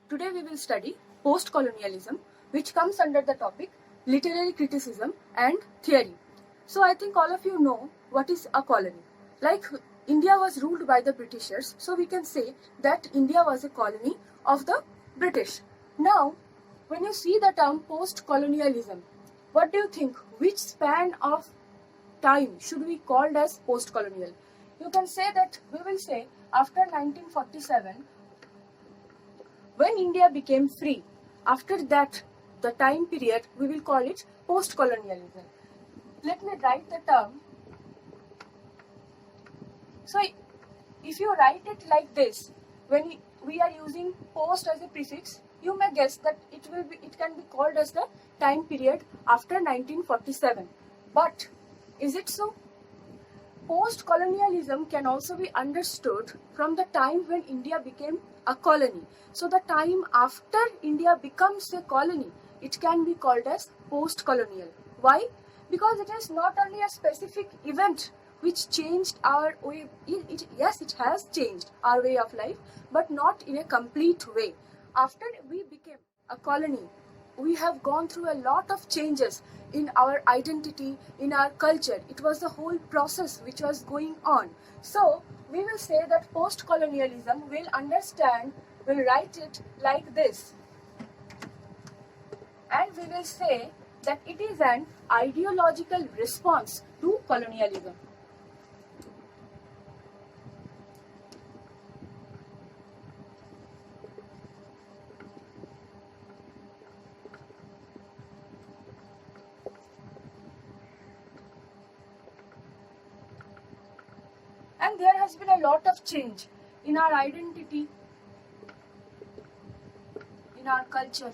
Today we will study post-colonialism, which comes under the topic literary criticism and theory. So I think all of you know what is a colony. Like India was ruled by the Britishers, so we can say that India was a colony of the British. Now, when you see the term post-colonialism, what do you think? Which span of time should be called as post-colonial? You can say that we will say after 1947, when India became free. After that, the time period, we will call it post-colonialism. Let me write the term. So, if you write it like this, when we are using post as a prefix, you may guess that it can be called as the time period after 1947. But is it so? Post-colonialism can also be understood from the time when India became a colony. So the time after India becomes a colony, it can be called as post-colonial. Why? Because it is not only a specific event which changed our way. Yes, it has changed our way of life, but not in a complete way. After we became a colony, we have gone through a lot of changes in our identity, in our culture. It was the whole process which was going on. So we will say that post-colonialism will write it like this. And we will say that it is an ideological response to colonialism. And there has been a lot of change in our identity, in our culture.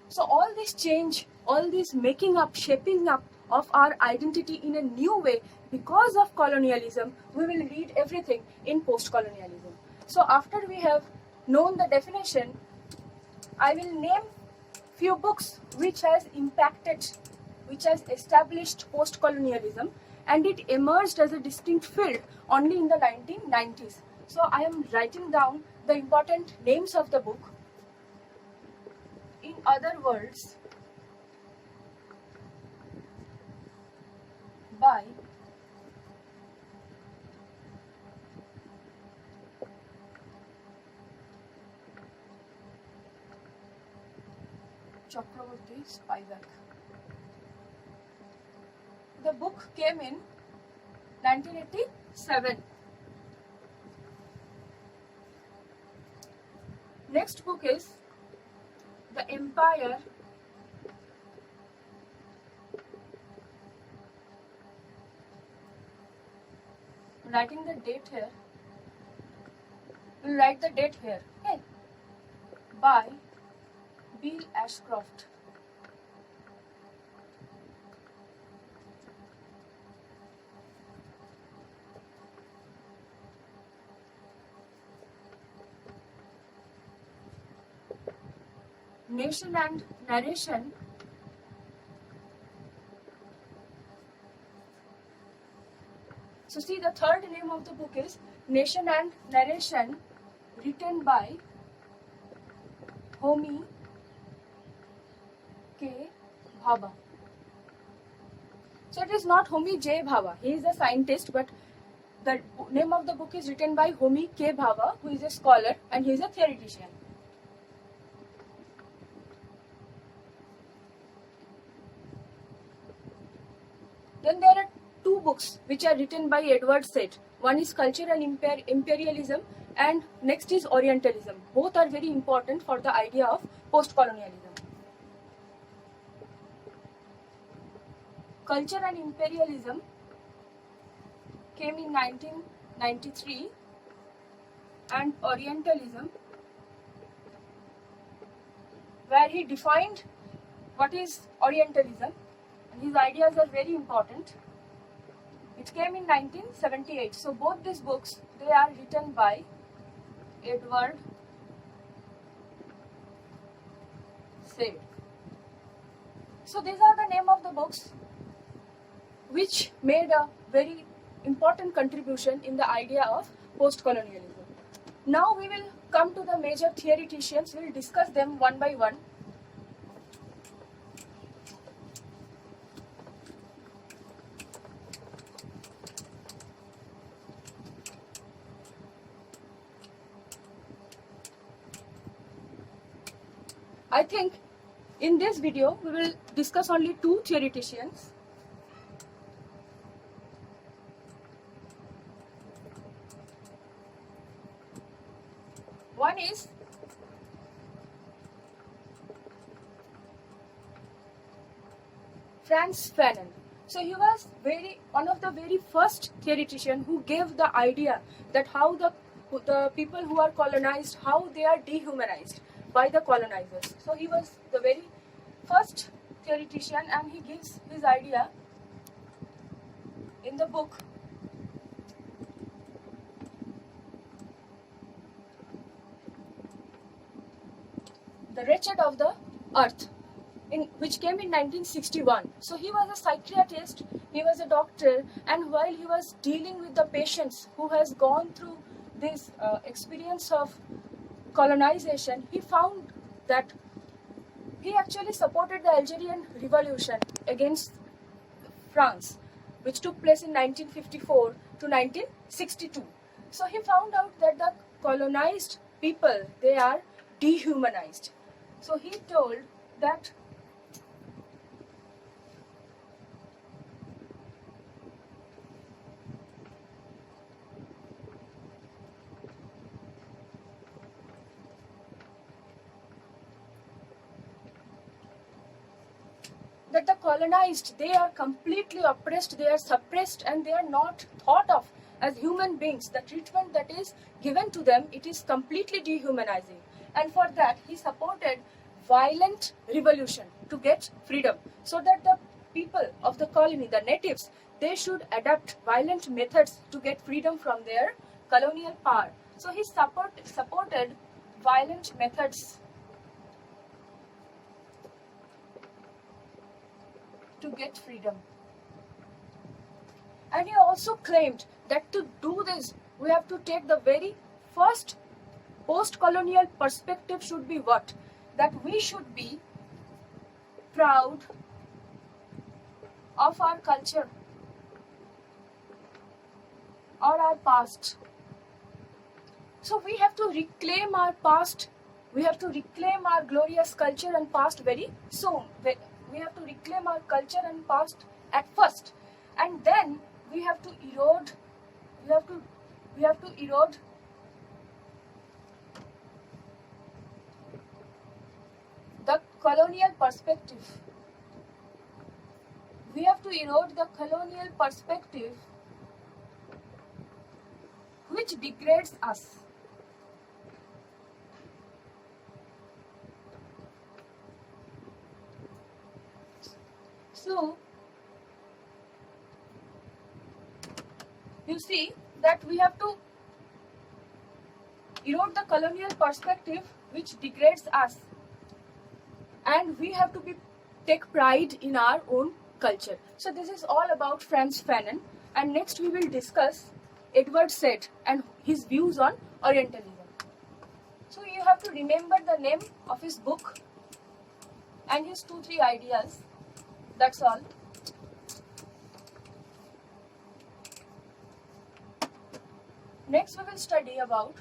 So all this change, all this making up, shaping up of our identity in a new way because of colonialism, we will read everything in post-colonialism. So after we have known the definition, I will name few books which has established post-colonialism, and it emerged as a distinct field only in the 1990s. So I am writing down the important names of the book. In other words, by Chakravarti Spivak. The book came in 1987. Next book is The Empire writing the date here. We'll write the date here. Okay. By Bill Ashcroft. Nation and Narration So see, the third name of the book is Nation and Narration, written by Homi K. Bhabha. So it is not Homi J. Bhabha. He is a scientist, but the name of the book is written by Homi K. Bhabha, who is a scholar and he is a theoretician. Then there are two books which are written by Edward Said. One is Culture and Imperialism, and next is Orientalism. Both are very important for the idea of post-colonialism. Culture and Imperialism came in 1993, and Orientalism, where he defined what is Orientalism, and his ideas are very important. It came in 1978. So both these books, they are written by Edward Said. So these are the name of the books which made a very important contribution in the idea of post-colonialism. Now we will come to the major theoreticians. We'll discuss them one by one. I think in this video we will discuss only two theoreticians. One is Frantz Fanon. So he was one of the very first theoretician who gave the idea that how the people who are colonized, how they are dehumanized by the colonizers. So he was the very first theoretician, and he gives his idea in the book The Wretched of the Earth, which came in 1961. So he was a psychiatrist, he was a doctor, and while he was dealing with the patients who has gone through this experience of colonization, he found that he actually supported the Algerian Revolution against France, which took place in 1954 to 1962. So he found out that the colonized people, they are dehumanized. So he told that the colonized, they are completely oppressed, they are suppressed, and they are not thought of as human beings. The treatment that is given to them, it is completely dehumanizing. And for that, he supported violent revolution to get freedom, so that the people of the colony, the natives, they should adapt violent methods to get freedom from their colonial power. So he supported violent methods to get freedom. And he also claimed that to do this, we have to take the very first post-colonial perspective should be what? That we should be proud of our culture or our past. So we have to reclaim our past, we have to reclaim our glorious culture and past very soon. We have to reclaim our culture and past at first, and then we have to erode the colonial perspective. We have to erode the colonial perspective which degrades us. So, you see that we have to erode the colonial perspective which degrades us, and we have to take pride in our own culture. So this is all about Frantz Fanon, and next we will discuss Edward Said and his views on Orientalism. So you have to remember the name of his book and his 2-3 ideas. That's all. Next we will study about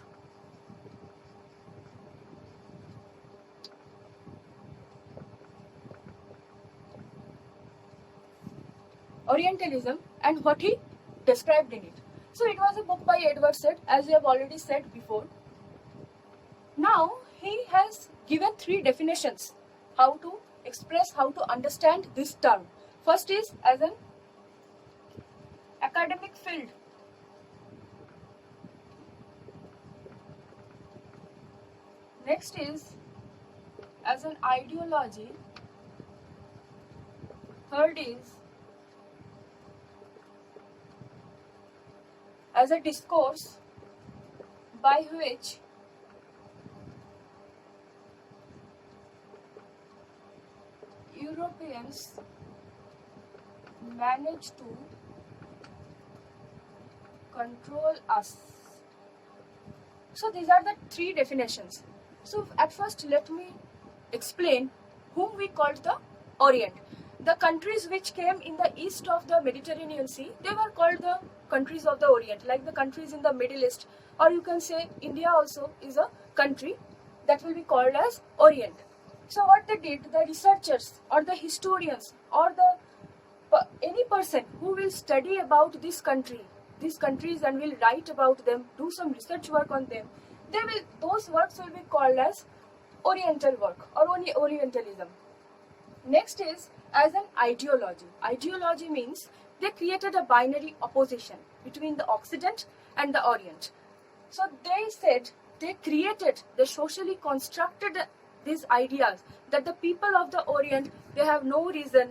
Orientalism and what he described in it. So it was a book by Edward Said, as we have already said before. Now he has given 3 definitions how to express, how to understand this term. First is as an academic field. Next is as an ideology. Third is as a discourse by which Europeans manage to control us. So these are the three definitions. So at first let me explain whom we called the Orient. The countries which came in the east of the Mediterranean Sea, they were called the countries of the Orient, like the countries in the Middle East, or you can say India also is a country that will be called as Orient. So what they did, the researchers or the historians or the any person who will study about these countries and will write about them, do some research work on them, those works will be called as Oriental work or Orientalism. Next is as an ideology. Ideology means they created a binary opposition between the Occident and the Orient. So they said they created, they socially constructed these ideas that the people of the Orient, they have no reason.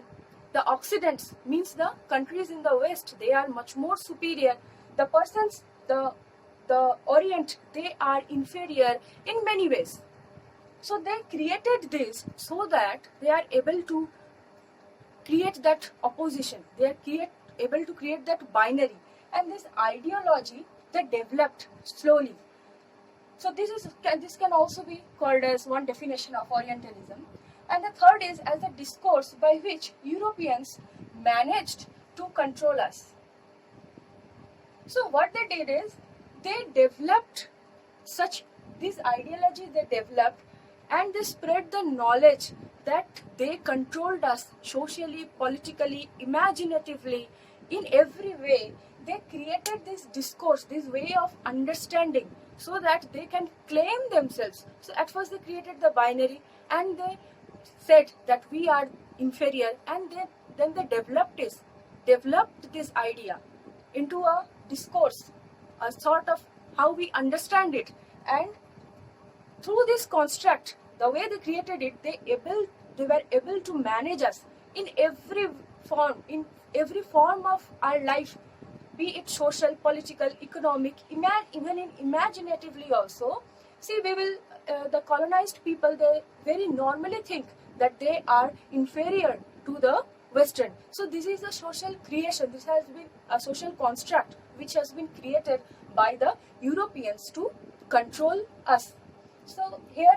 The Occident means the countries in the West, they are much more superior. The persons, the Orient, they are inferior in many ways. So they created this so that they are able to create that opposition. They are able to create that binary. And this ideology, they developed slowly. So this can also be called as one definition of Orientalism. And the third is as a discourse by which Europeans managed to control us. So what they did is they developed this ideology they developed, and they spread the knowledge that they controlled us socially, politically, imaginatively, in every way. They created this discourse, this way of understanding, so that they can claim themselves. So at first they created the binary and they said that we are inferior, and then they developed this idea into a discourse, a sort of how we understand it. And through this construct, the way they created it, they were able to manage us in every form of our life, be it social, political, economic, even in imaginatively also. See, the colonized people, they very normally think that they are inferior to the Western. So this is a social creation. This has been a social construct which has been created by the Europeans to control us. So here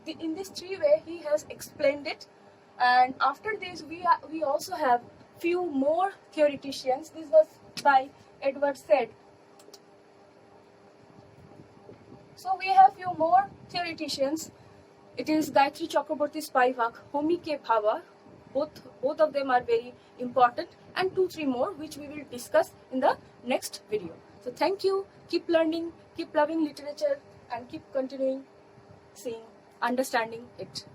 in this three way he has explained it. And after this we also have few more theoreticians. This was by Edward Said. So we have few more theoreticians. It is Gayatri Chakraborty Spivak, Homi K. Bhabha. Both of them are very important, and 2-3 more which we will discuss in the next video. So thank you. Keep learning, keep loving literature, and keep continuing understanding it.